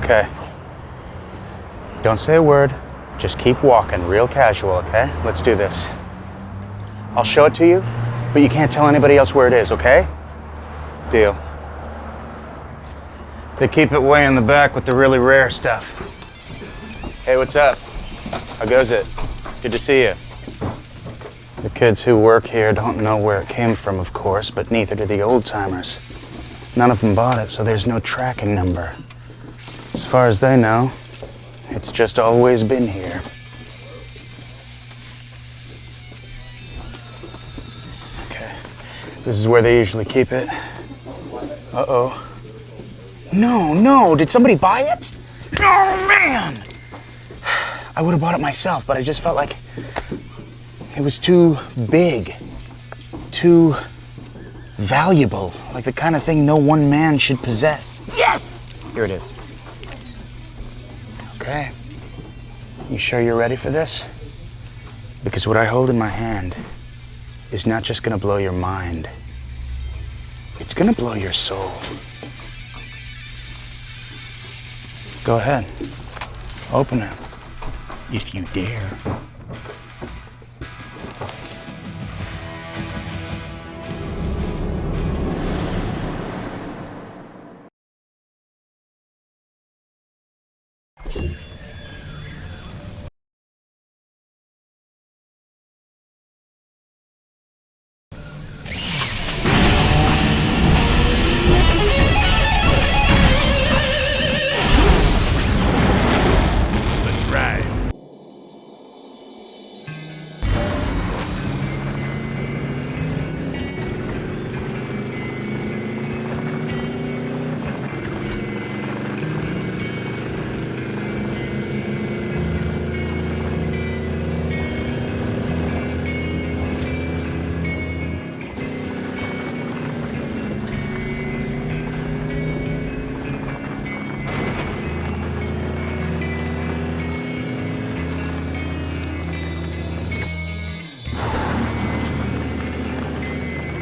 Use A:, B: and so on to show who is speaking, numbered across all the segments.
A: Okay. Don't say a word. Just keep walking, real casual, okay? Let's do this. I'll show it to you, but you can't tell anybody else where it is, okay? Deal. They keep it way in the back with the really rare stuff. Hey, what's up? How goes it? Good to see you. The kids who work here don't know where it came from, of course, but neither do the old-timers. None of them bought it, so there's no tracking number. As far as they know, it's just always been here. Okay, this is where they usually keep it. Uh-oh. No, did somebody buy it? Oh, man! I would have bought it myself, but I just felt like it was too big, too valuable, like the kind of thing no one man should possess. Yes! Here it is. Okay. You sure you're ready for this? Because what I hold in my hand is not just gonna blow your mind. It's gonna blow your soul. Go ahead. Open it. If you dare.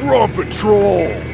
B: We're on patrol!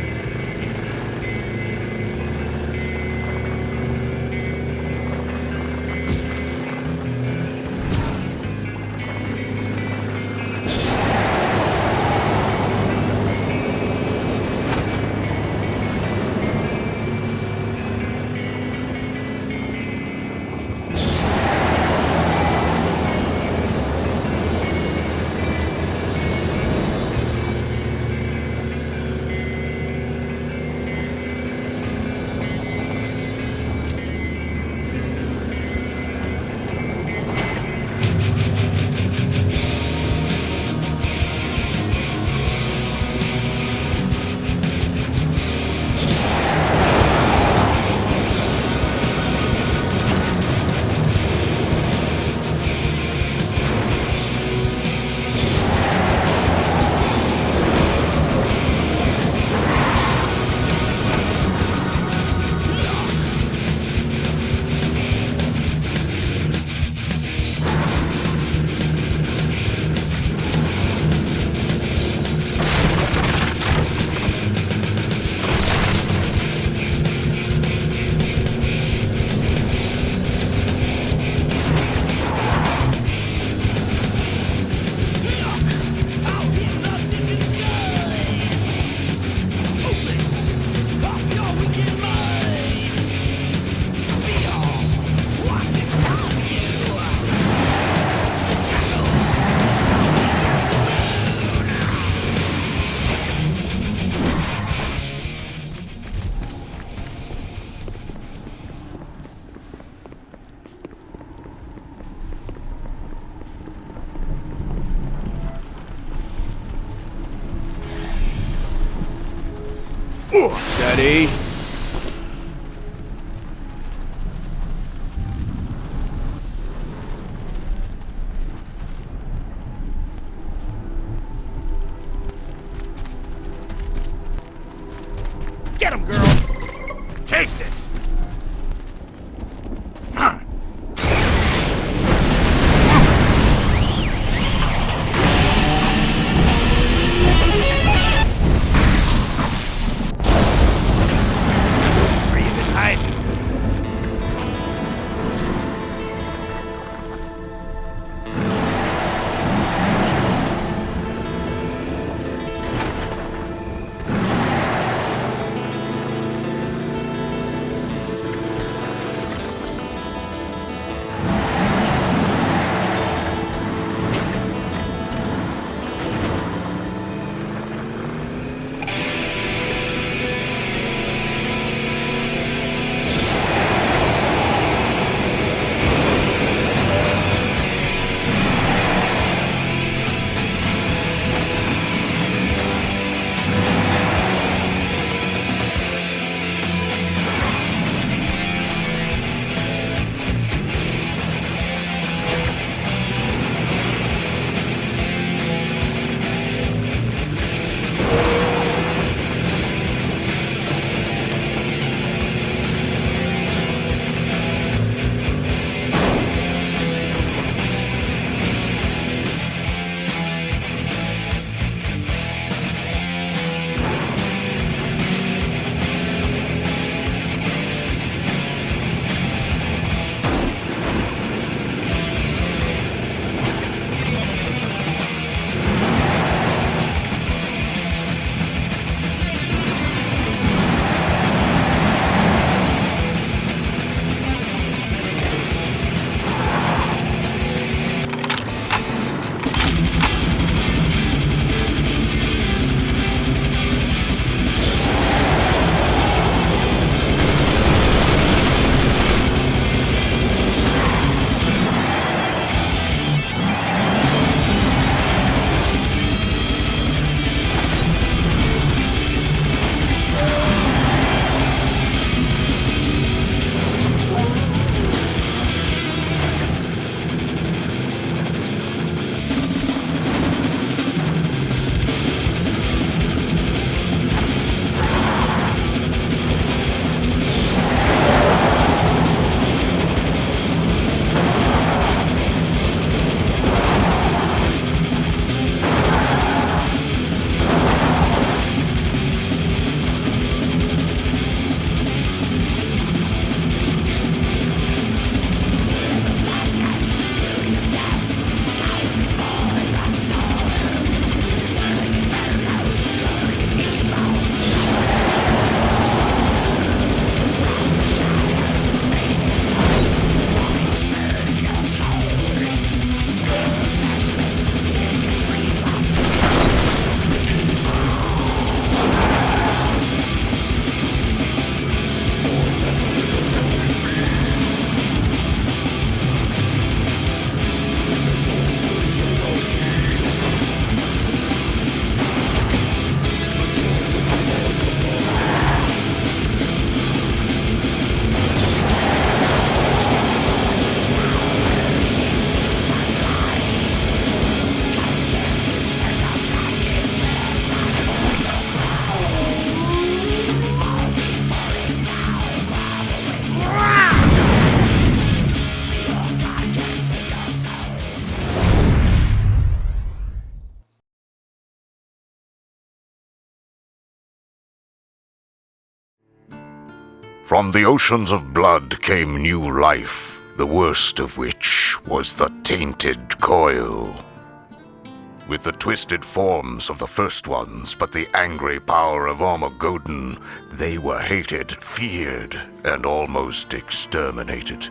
C: Steady.
B: Get him, girl! Taste it!
D: From the oceans of blood came new life, the worst of which was the tainted coil. With the twisted forms of the first ones, but the angry power of Armageddon, they were hated, feared, and almost exterminated.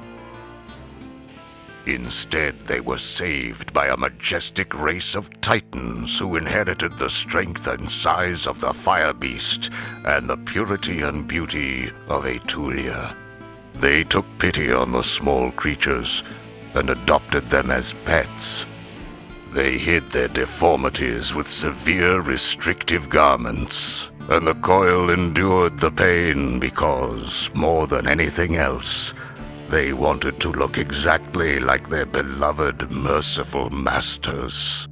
D: Instead, they were saved by a majestic race of titans who inherited the strength and size of the fire beast and the purity and beauty of Etulia. They took pity on the small creatures and adopted them as pets. They hid their deformities with severe restrictive garments, and the coil endured the pain because, more than anything else, they wanted to look exactly like their beloved, merciful masters.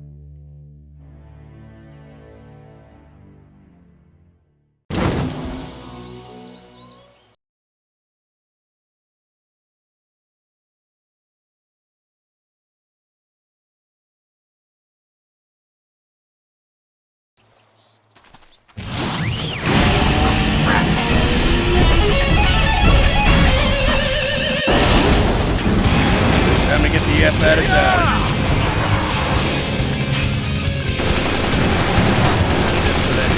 C: Time to get the F out of Dodge. Just for that.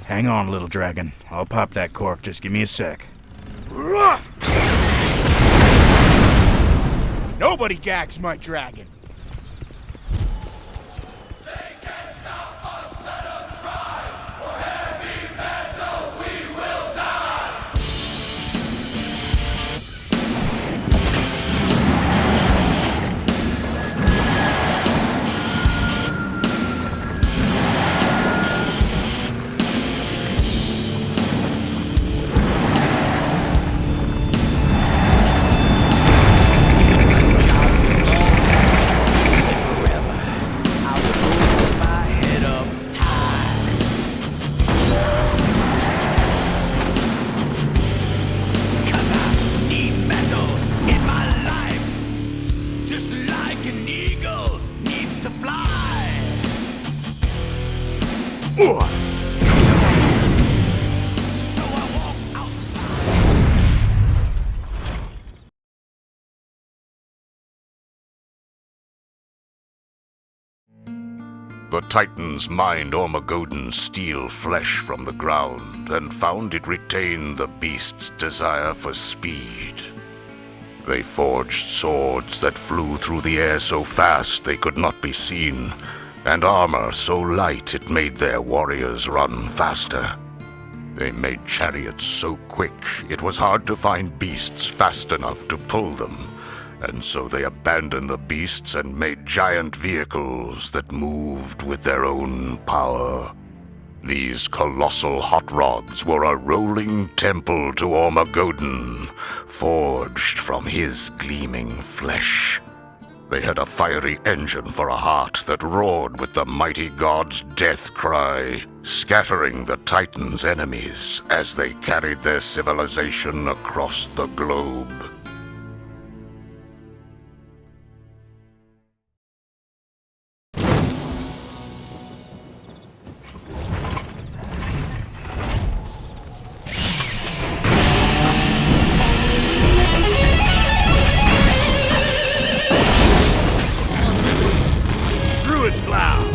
C: Hang on, little dragon. I'll pop that cork. Just give me a sec.
B: Nobody gags my dragon.
D: The Titans mined Ormagoden's steel flesh from the ground and found it retained the beast's desire for speed. They forged swords that flew through the air so fast they could not be seen, and armor so light it made their warriors run faster. They made chariots so quick it was hard to find beasts fast enough to pull them, and so they abandoned the beasts and made giant vehicles that moved with their own power. These colossal hot rods were a rolling temple to Ormagoden, forged from his gleaming flesh. They had a fiery engine for a heart that roared with the mighty god's death cry, scattering the Titans' enemies as they carried their civilization across the globe.
C: Druid Plow!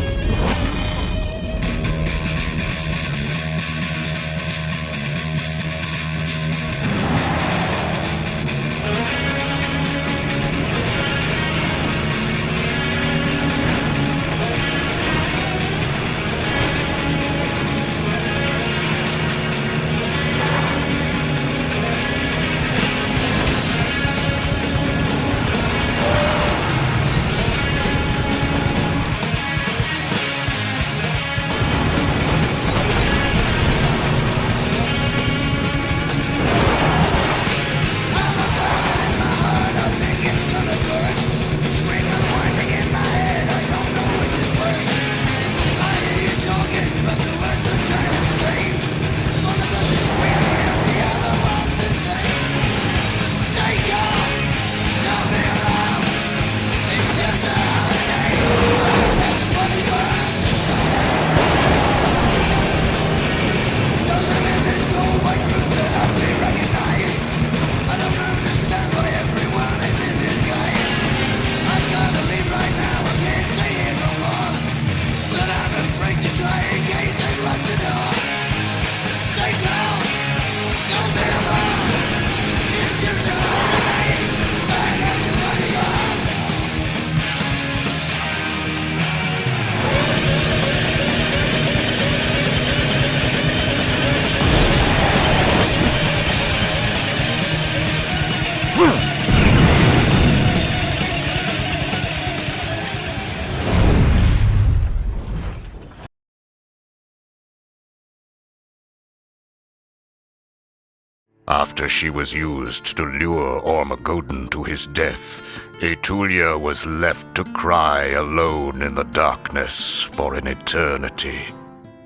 D: After she was used to lure Ormagoden to his death, Etulia was left to cry alone in the darkness for an eternity.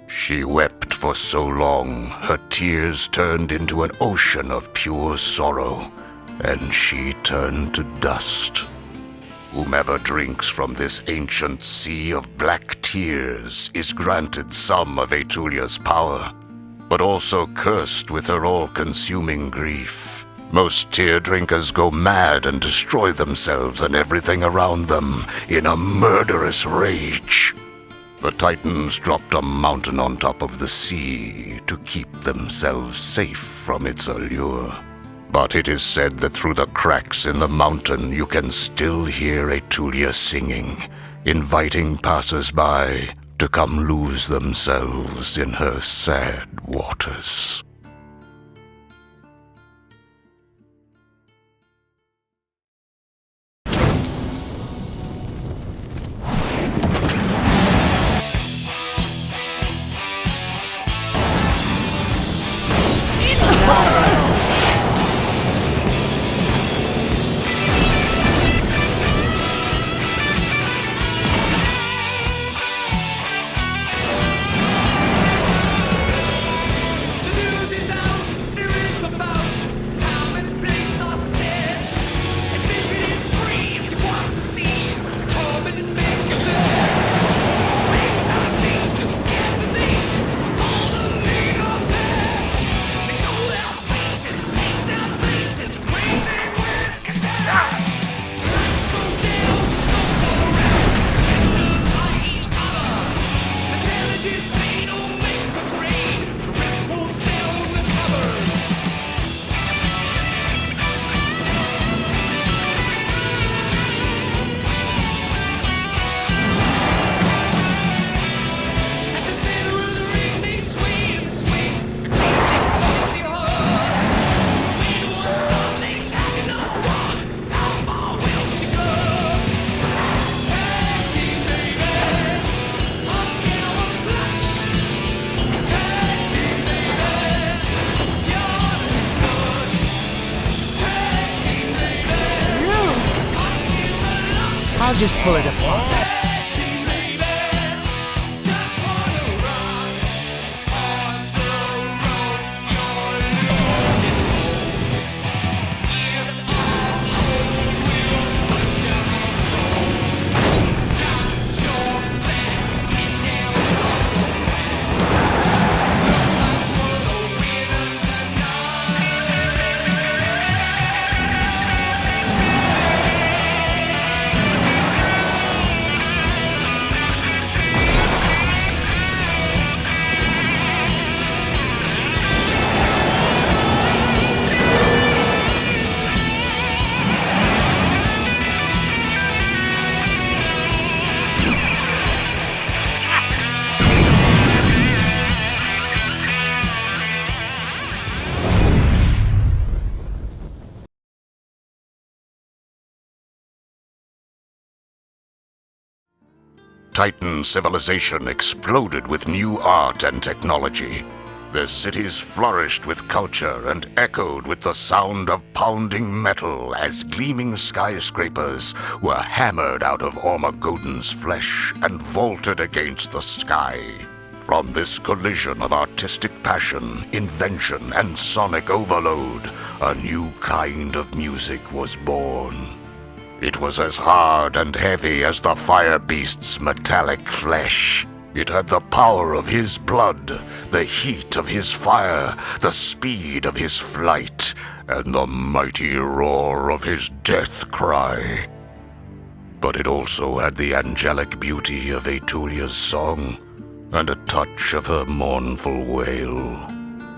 D: She wept for so long, her tears turned into an ocean of pure sorrow, and she turned to dust. Whomever drinks from this ancient sea of black tears is granted some of Etulia's power, but also cursed with her all-consuming grief. Most tear drinkers go mad and destroy themselves and everything around them in a murderous rage. The Titans dropped a mountain on top of the sea to keep themselves safe from its allure. But it is said that through the cracks in the mountain you can still hear Etulia singing, inviting passers-by to come lose themselves in her sad waters.
E: I'll just pull it apart.
D: Titan civilization exploded with new art and technology. Their cities flourished with culture and echoed with the sound of pounding metal as gleaming skyscrapers were hammered out of Ormagodon's flesh and vaulted against the sky. From this collision of artistic passion, invention, and sonic overload, a new kind of music was born. It was as hard and heavy as the fire beast's metallic flesh. It had the power of his blood, the heat of his fire, the speed of his flight, and the mighty roar of his death cry. But it also had the angelic beauty of Etulia's song, and a touch of her mournful wail.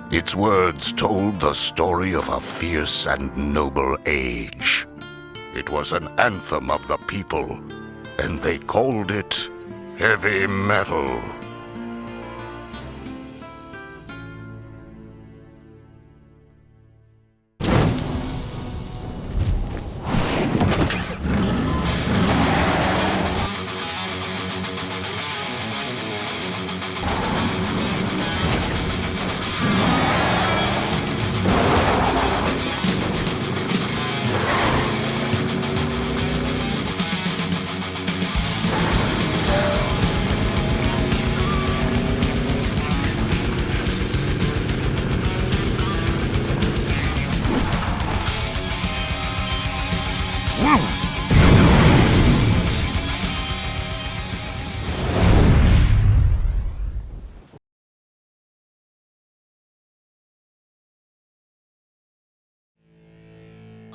D: Its words told the story of a fierce and noble age. It was an anthem of the people, and they called it heavy metal.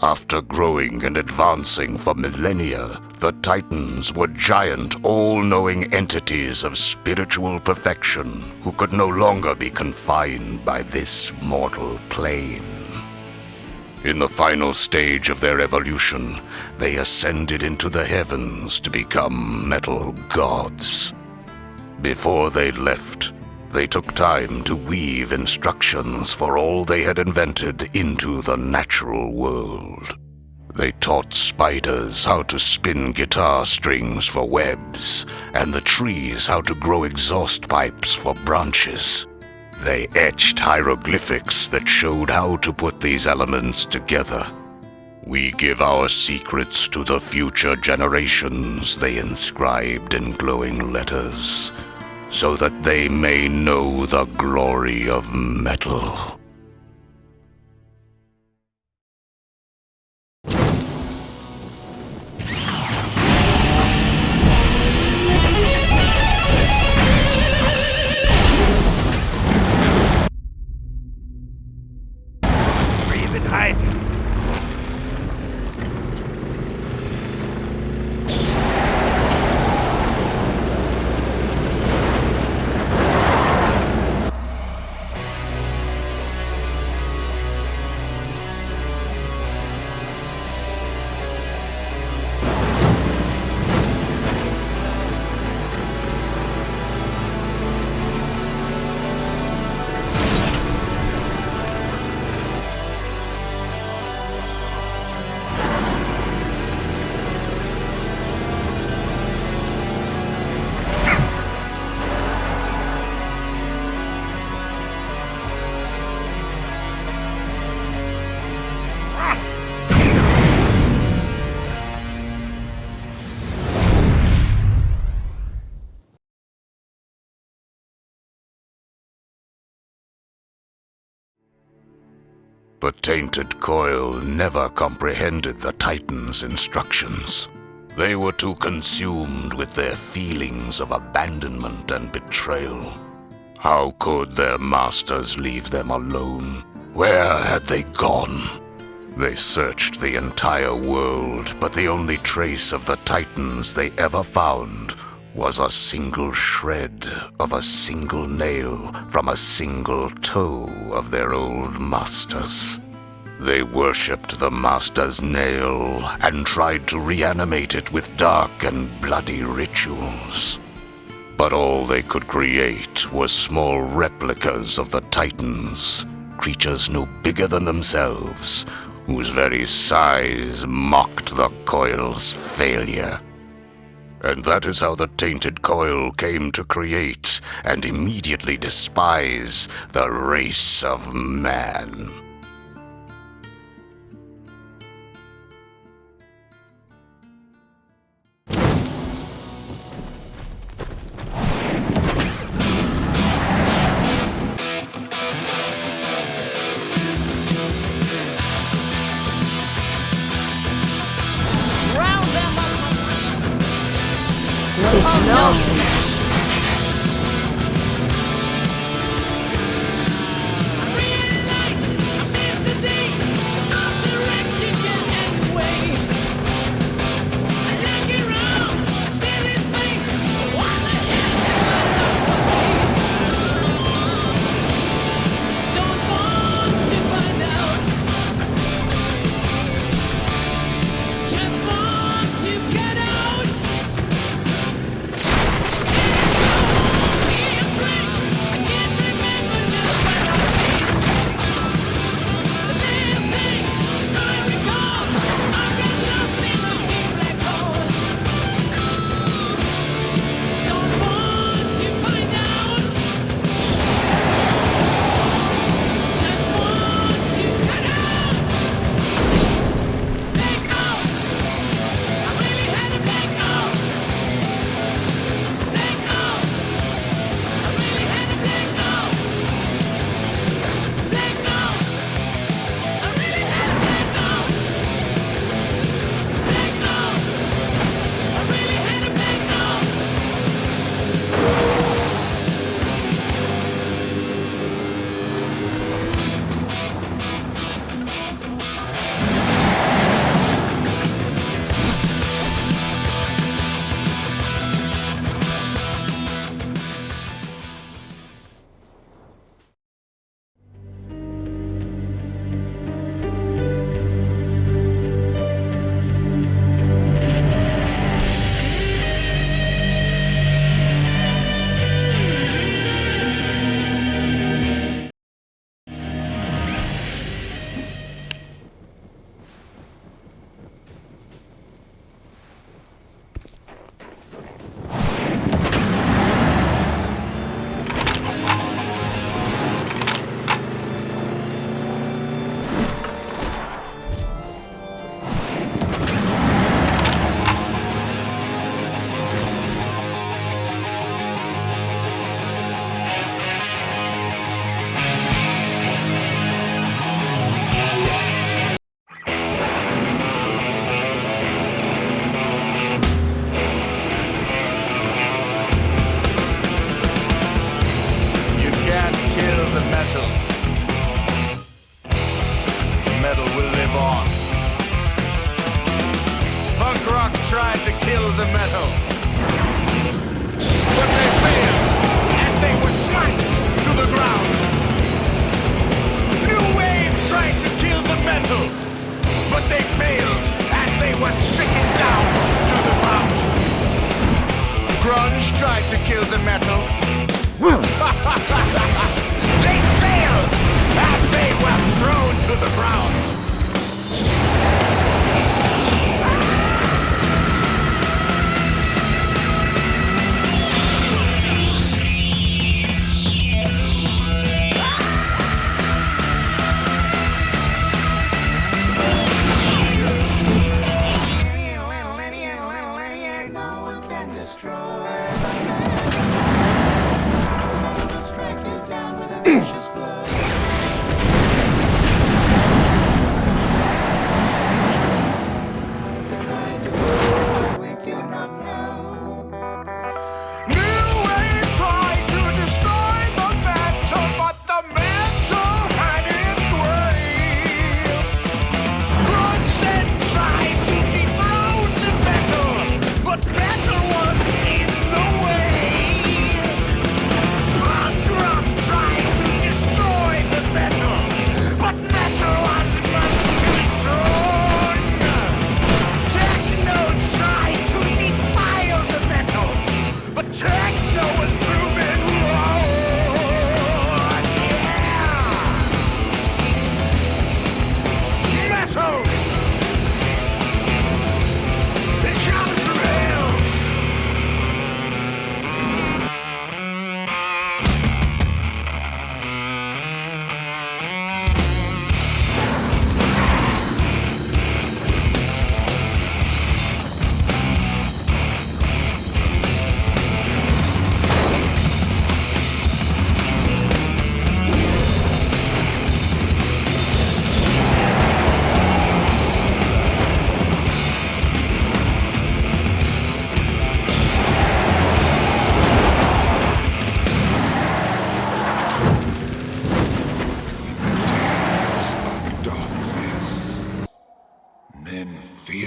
D: After growing and advancing for millennia, the Titans were giant, all-knowing entities of spiritual perfection who could no longer be confined by this mortal plane. In the final stage of their evolution, they ascended into the heavens to become metal gods. Before they left, they took time to weave instructions for all they had invented into the natural world. They taught spiders how to spin guitar strings for webs, and the trees how to grow exhaust pipes for branches. They etched hieroglyphics that showed how to put these elements together. We give our secrets to the future generations, they inscribed in glowing letters, so that they may know the glory of metal.
C: Where you been hiding?
D: The tainted coil never comprehended the Titans' instructions. They were too consumed with their feelings of abandonment and betrayal. How could their masters leave them alone? Where had they gone? They searched the entire world, but the only trace of the Titans they ever found was a single shred of a single nail from a single toe of their old masters. They worshipped the master's nail and tried to reanimate it with dark and bloody rituals. But all they could create was small replicas of the Titans, creatures no bigger than themselves, whose very size mocked the coil's failure. And that is how the tainted coil came to create and immediately despise the race of man.
E: This is no use.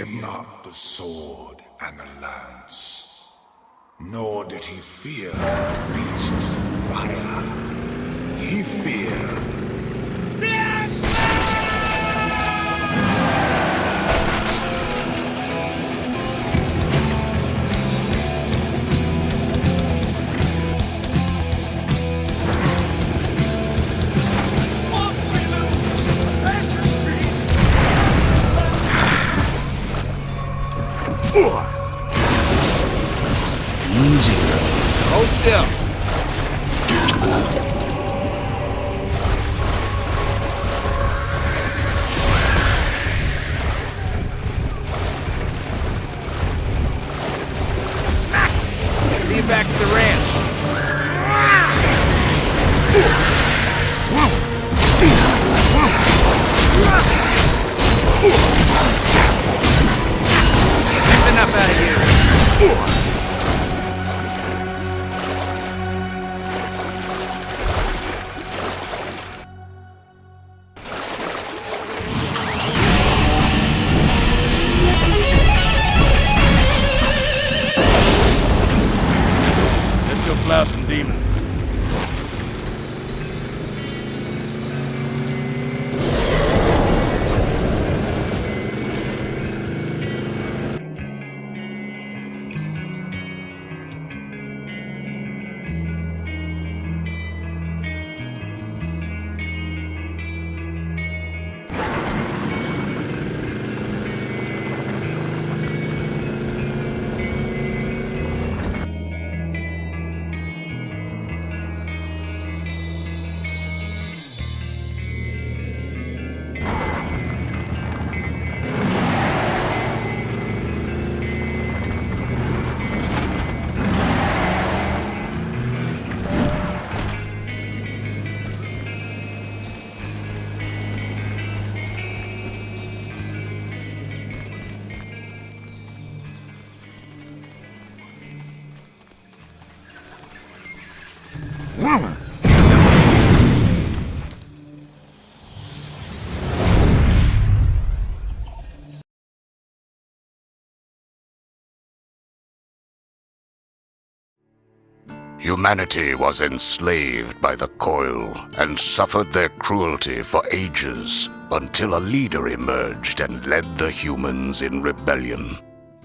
F: feared not the sword and the lance, nor did he fear the beast of fire. He feared
C: Easy, girl.
B: Hold still. See you back at the ranch. That's enough out of here. Let's go plow some demons.
D: Humanity was enslaved by the Coil and suffered their cruelty for ages until a leader emerged and led the humans in rebellion.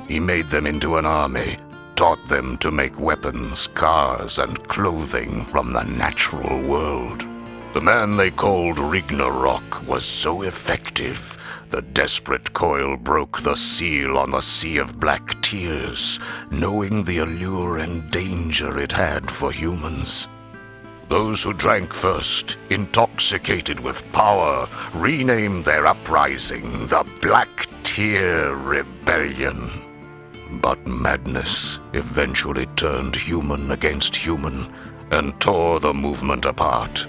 D: He made them into an army, taught them to make weapons, cars, and clothing from the natural world. The man they called Ragnarok was so effective, the desperate Coil broke the seal on the Sea of Black Tears, knowing the allure and danger it had for humans. Those who drank first, intoxicated with power, renamed their uprising the Black Tear Rebellion. But madness eventually turned human against human and tore the movement apart.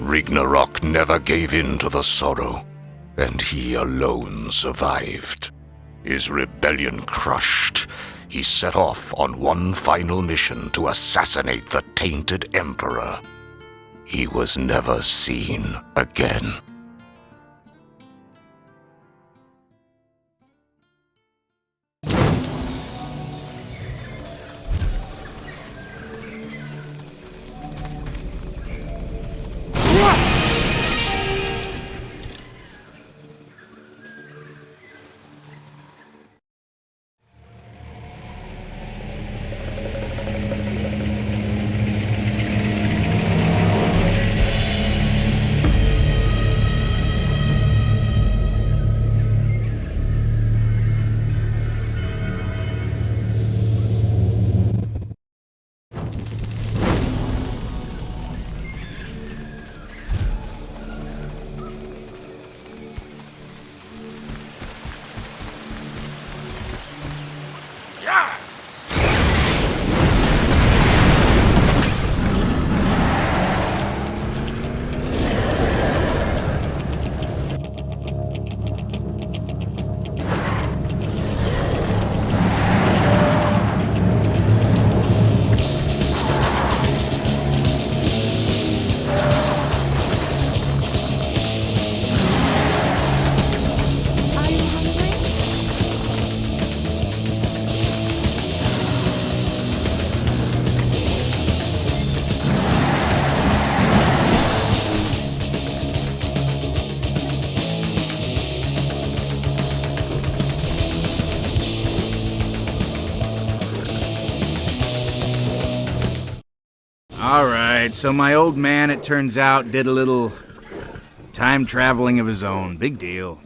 D: Ragnarok never gave in to the sorrow, and he alone survived. His rebellion crushed, he set off on one final mission to assassinate the tainted emperor. He was never seen again.
C: Alright, so my old man, it turns out, did a little time traveling of his own. Big deal.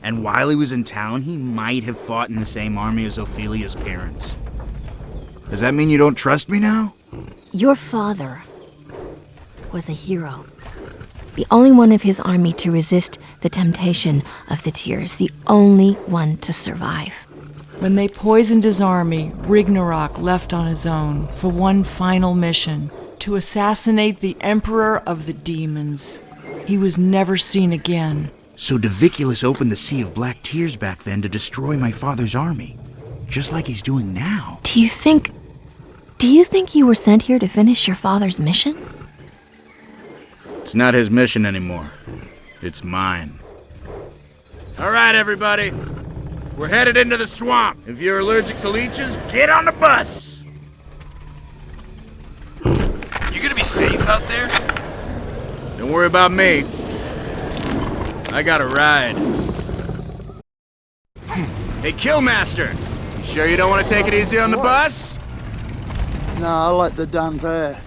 C: And while he was in town, he might have fought in the same army as Ophelia's parents. Does that mean you don't trust me now?
E: Your father was a hero. The only one of his army to resist the temptation of the tears. The only one to survive.
G: When they poisoned his army, Ragnarok left on his own for one final mission, to assassinate the Emperor of the Demons. He was never seen again.
C: So Davicula's opened the Sea of Black Tears back then to destroy my father's army. Just like he's doing now.
E: Do you think you were sent here to finish your father's mission?
C: It's not his mission anymore. It's mine. Alright, everybody. We're headed into the swamp. If you're allergic to leeches, get on the bus!
B: You gonna be safe out there?
C: Don't worry about me. I got a ride. Hey, Killmaster! You sure you don't want to take it easy on the bus?
H: No, I like the damn bear.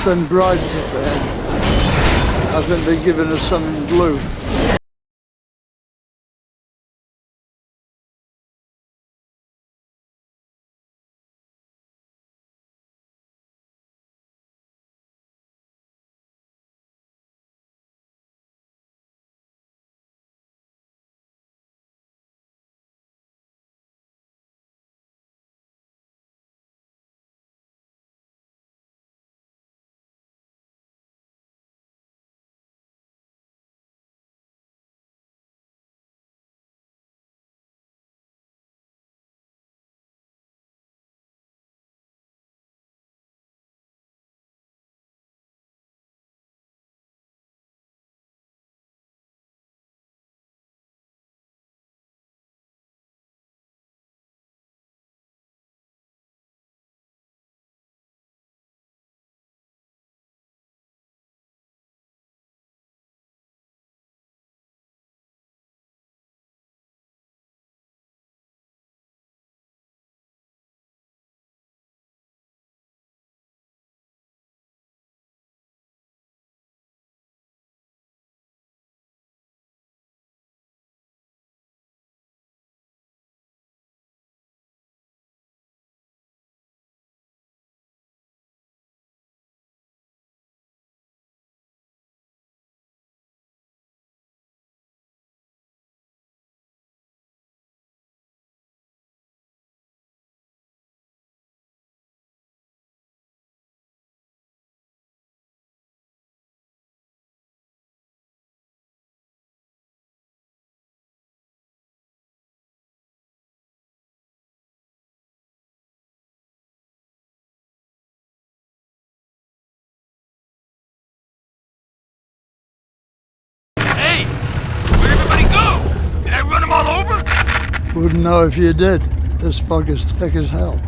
H: send bribes up ahead. I think they're giving us some in blue.
B: Hey! Where'd everybody go? Did I run them all over?
H: Wouldn't know if you did. This fog is thick as hell.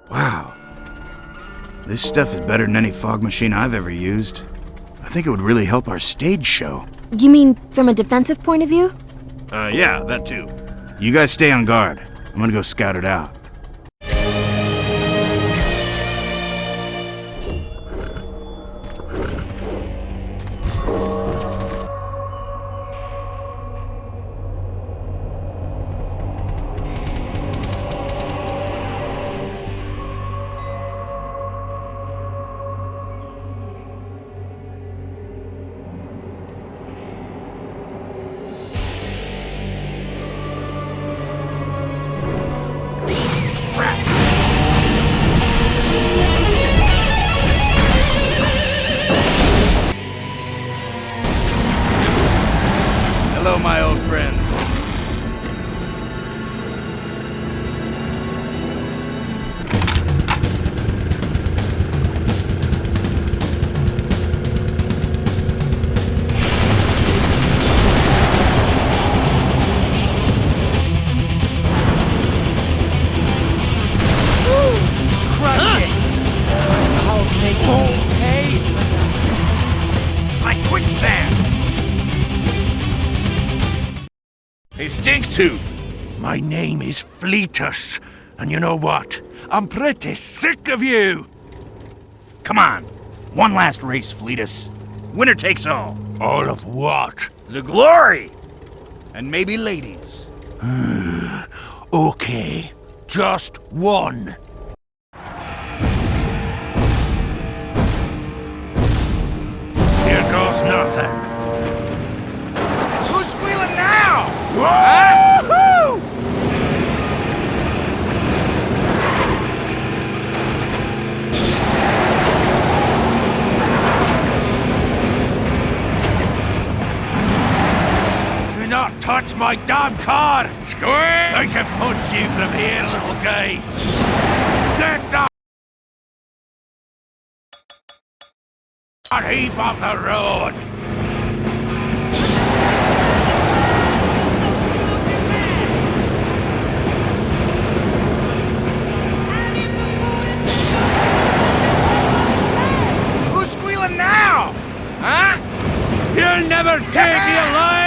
C: Wow. This stuff is better than any fog machine I've ever used. I think it would really help our stage show.
E: You mean from a defensive point of view?
C: Yeah, that too. You guys stay on guard. I'm gonna go scout it out. Hello, my old friend.
G: Crush it! I'll make you pay!
C: Like quicksand! Hey, Stinktooth!
I: My name is Fleetus, and you know what? I'm pretty sick of you!
C: Come on! One last race, Fleetus. Winner takes all.
I: All of what?
C: The glory! And maybe ladies.
I: Okay, just one. Here goes nothing.
C: Who's squealing now?
I: Woo-hoo! Do not touch my damn car! Squeal! I can punch you from here, little guy! Get down! Heap off the road!
C: Who's squealing now? Huh?
I: You'll never take me alive!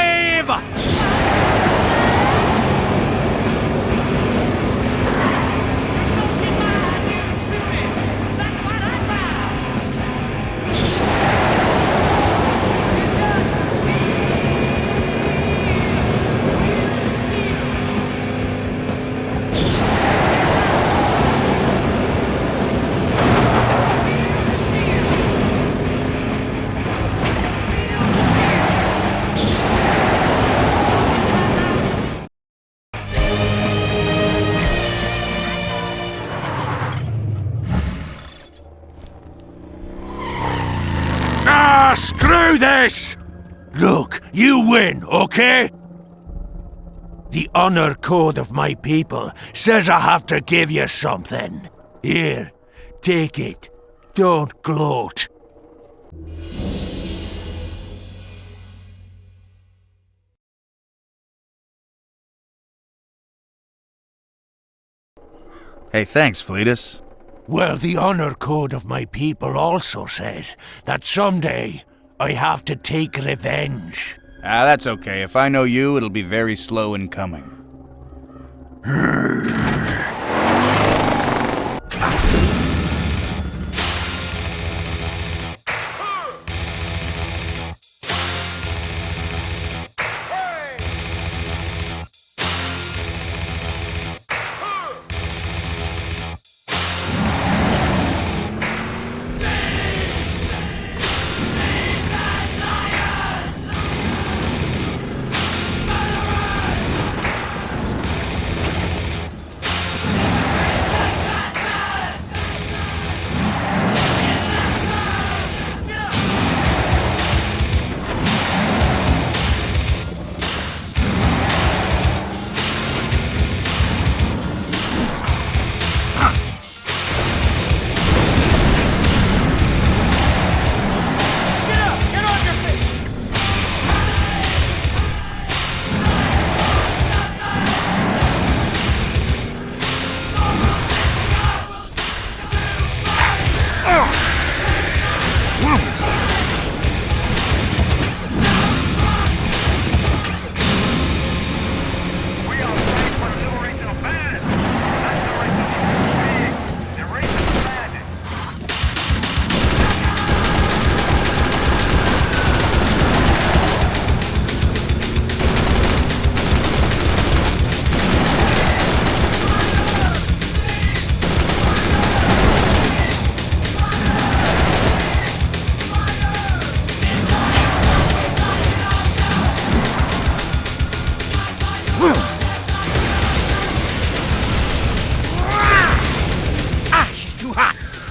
I: do this! Look, you win, okay? The honor code of my people says I have to give you something. Here, take it. Don't gloat.
C: Hey, thanks, Fleetus.
I: Well, the honor code of my people also says that someday I have to take revenge.
C: Ah, that's okay. If I know you, it'll be very slow in coming.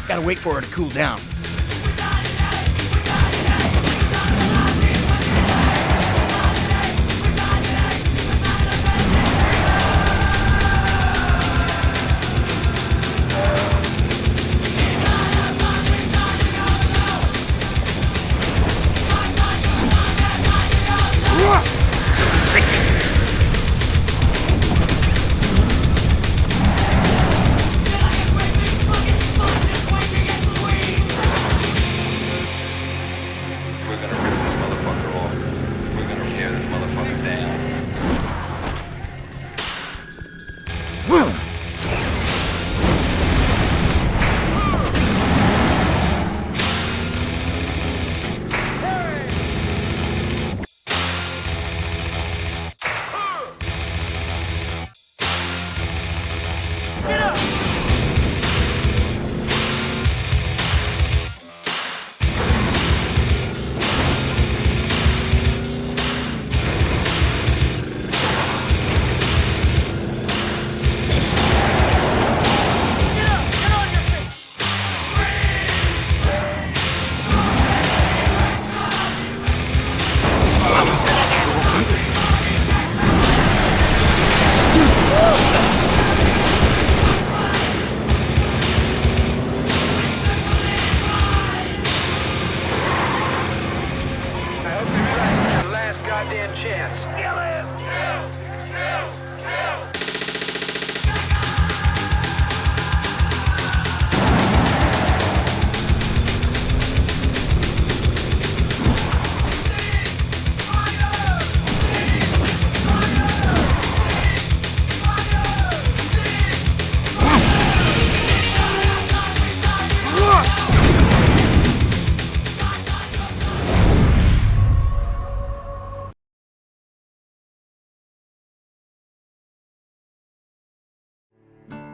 C: Gotta wait for her to cool down.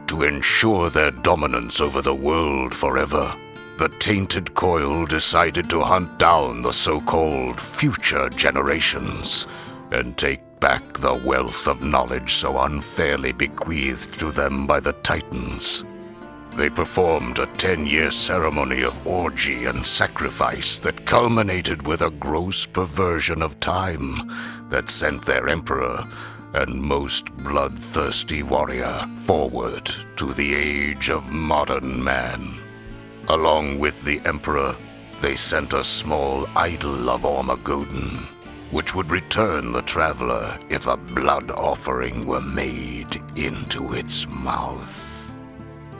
D: To ensure their dominance over the world forever, the Tainted Coil decided to hunt down the so-called future generations and take back the wealth of knowledge so unfairly bequeathed to them by the Titans. They performed a 10-year ceremony of orgy and sacrifice that culminated with a gross perversion of time that sent their emperor and most bloodthirsty warrior forward to the age of modern man. Along with the emperor, they sent a small idol of Ormagodon, which would return the traveler if a blood offering were made into its mouth.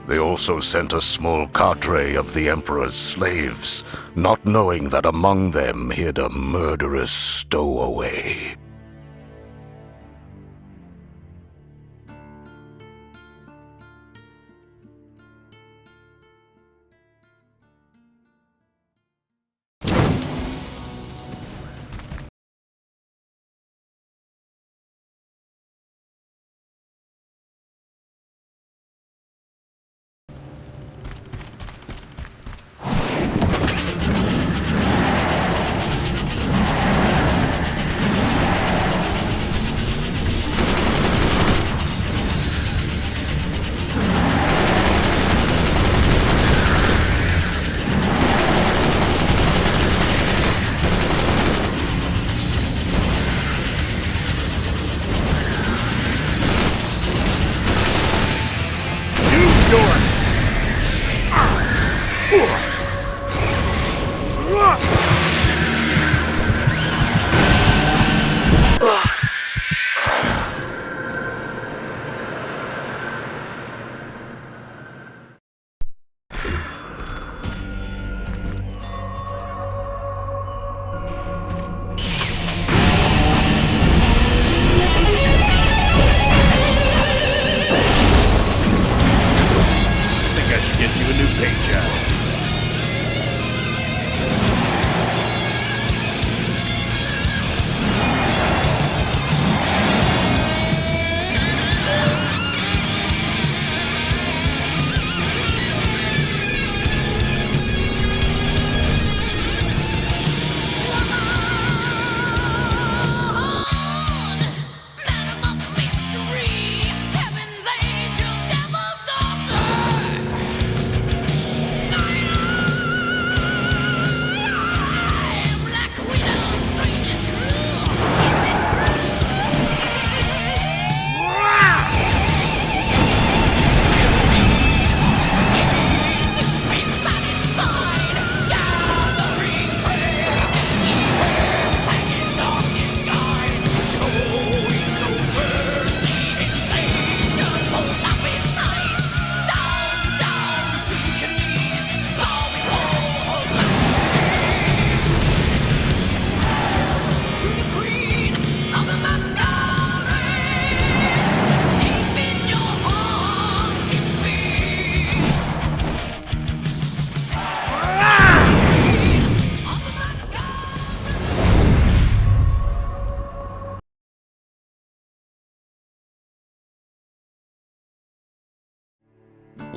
D: They also sent a small cadre of the Emperor's slaves, not knowing that among them hid a murderous stowaway.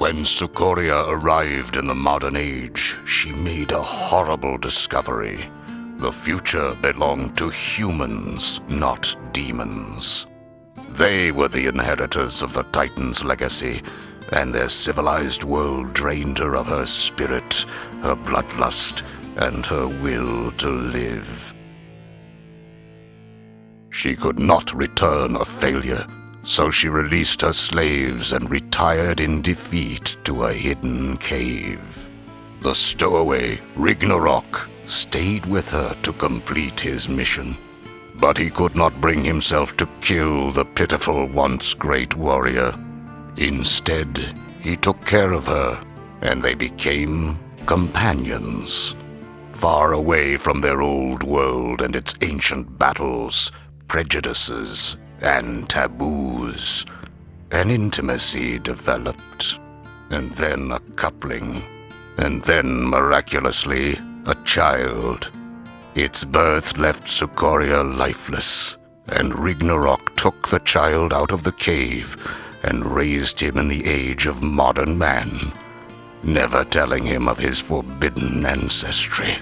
D: When Sukoria arrived in the modern age, she made a horrible discovery. The future belonged to humans, not demons. They were the inheritors of the Titan's legacy, and their civilized world drained her of her spirit, her bloodlust, and her will to live. She could not return a failure, so she released her slaves and retired in defeat to a hidden cave. The stowaway, Ragnarok, stayed with her to complete his mission, but he could not bring himself to kill the pitiful once great warrior. Instead, he took care of her, and they became companions. Far away from their old world and its ancient battles, prejudices, and taboos, an intimacy developed, and then a coupling, and then, miraculously, a child. Its birth left Sukoria lifeless, and Ragnarok took the child out of the cave and raised him in the age of modern man, never telling him of his forbidden ancestry.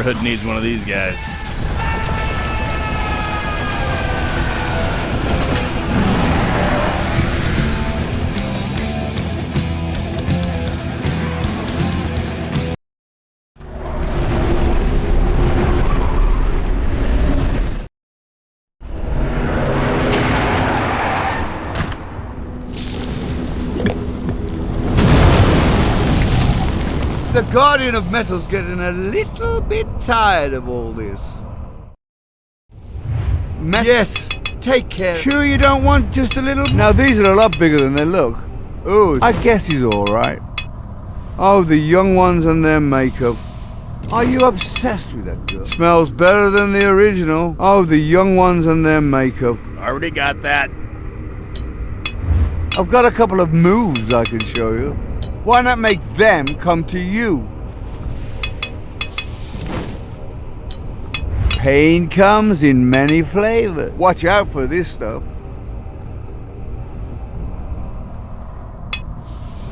C: neighborhood needs one of these guys.
H: The Guardian of Metal's getting a little bit tired of all this. Yes, take care. Sure you don't want just a little? Now these are a lot bigger than they look. Oh, I guess he's alright. Oh, the young ones and their makeup. Are you obsessed with that girl? Smells better than the original. Oh, the young ones and their makeup.
C: Already got that.
H: I've got a couple of moves I can show you. Why not make them come to you? Pain comes in many flavors. Watch out for this stuff.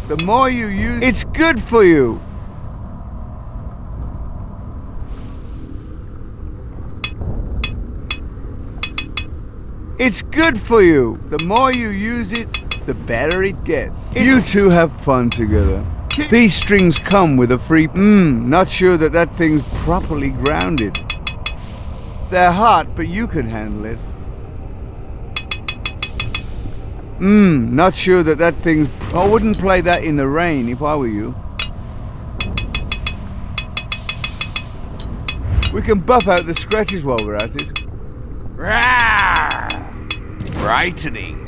H: The more you use, it's good for you. It's good for you. The more you use it, the better it gets. You two have fun together. These strings come with a free... not sure that thing's properly grounded. They're hot, but you can handle it. Not sure that thing's... I wouldn't play that in the rain if I were you. We can buff out the scratches while we're at it. Brightening.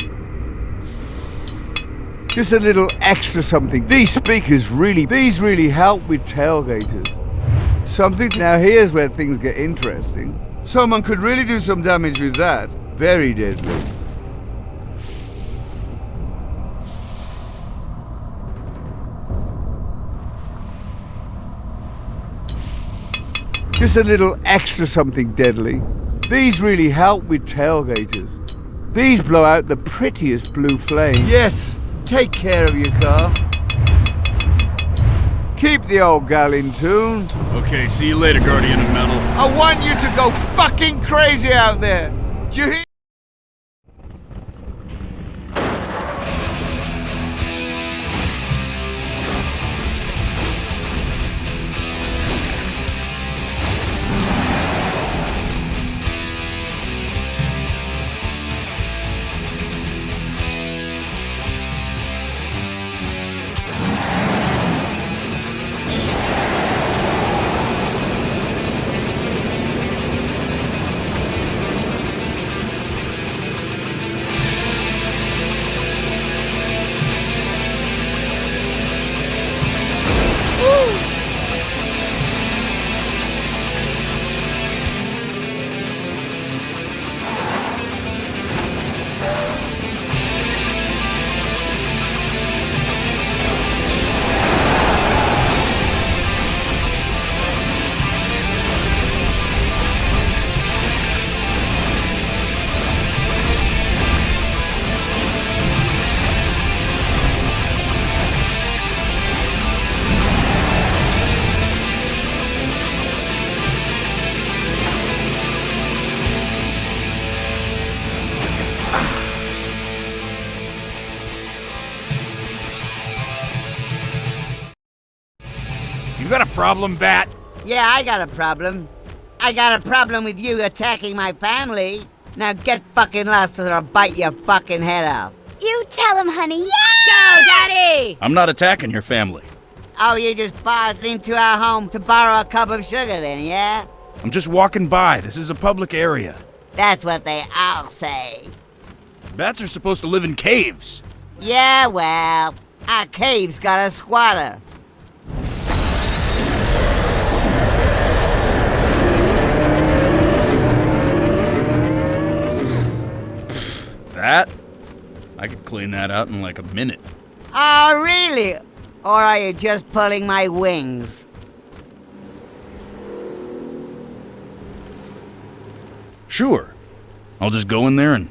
H: Just a little extra something. These really help with tailgaters. Something. Now here's where things get interesting. Someone could really do some damage with that. Very deadly. Just a little extra something deadly. These really help with tailgaters. These blow out the prettiest blue flame. Yes, take care of your car. Keep the old gal in tune.
C: Okay, see you later, Guardian of Metal.
H: I want you to go fucking crazy out there. Do you hear?
C: You got a problem, Bat?
J: Yeah, I got a problem. I got a problem with you attacking my family. Now get fucking lost or I'll bite your fucking head off.
K: You tell him, honey.
J: Yeah! Go, Daddy!
C: I'm not attacking your family.
J: Oh, you just barged into our home to borrow a cup of sugar then, yeah?
C: I'm just walking by. This is a public area.
J: That's what they all say.
C: Bats are supposed to live in caves.
J: Yeah, well, our cave's got a squatter.
C: That? I could clean that out in like a minute.
J: Oh, really? Or are you just pulling my wings?
C: Sure. I'll just go in there and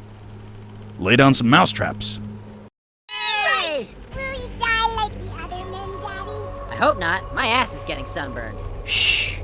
C: lay down some mousetraps.
K: Hey! Will you die like the other men, Daddy?
L: I hope not. My ass is getting sunburned.
C: Shh.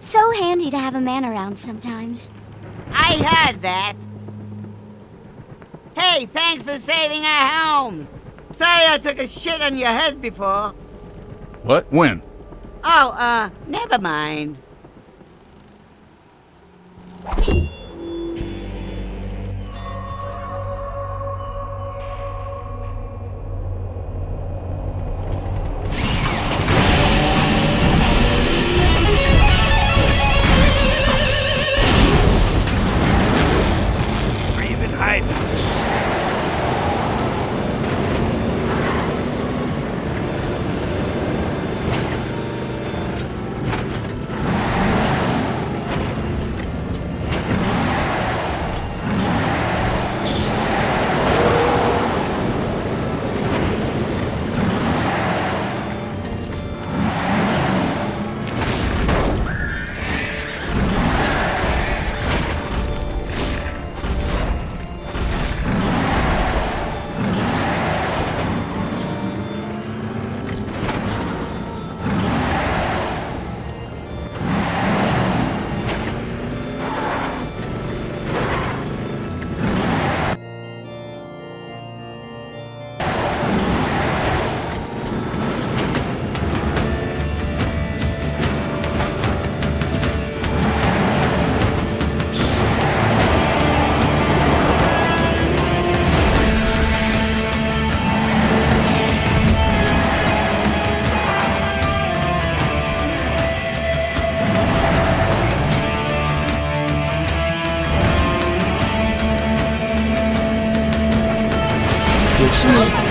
K: It's so handy to have a man around sometimes.
J: I heard that. Hey, thanks for saving our home. Sorry I took a shit on your head before.
A: What? When?
J: Oh, never mind.
I: Where you been hiding?
E: She